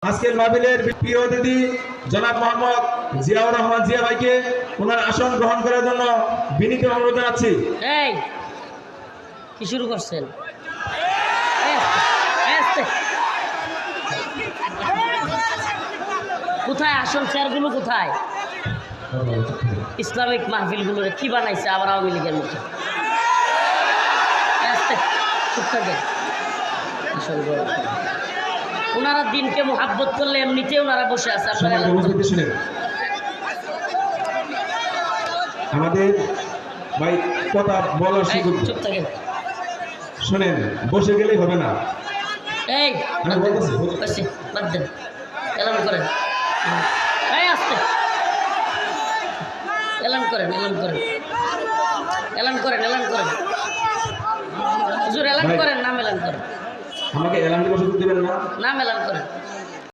আজকের মাহফিলের প্রিয় অতিথি জনাব মোহাম্মদ জিয়াউর রহমান জিয়া ভাইকে ওনার আসন গ্রহণ করার জন্য বিনীত অনুরোধ জানাচ্ছি। এই কি শুরু করছেন? কোথায় আসন চেয়ারগুলো কোথায়? ইসলামিক মাহফিলগুলো কি বানাইছে আবার আওয়ামী লীগের মতো? চুপ থাকে। আসন গ্রহণ করেন। ওনারা দিনকে মোহাব্বত করলে এমনিতে ওনারা বসে আছে। আমাদের ভাই কথা বলার সুযোগ চুপ থাকেন। শুনেন, বসে গেলেই হবে না। এই বাদ দেন, এলান করেন। এই আসতে এলান করেন, এলান করেন, এলান করেন, এলান করেন। হুজুর এলান করেন, নাম এলান করেন। আমাকে এলান দিবস দিবেন না? নাম এলান করেন।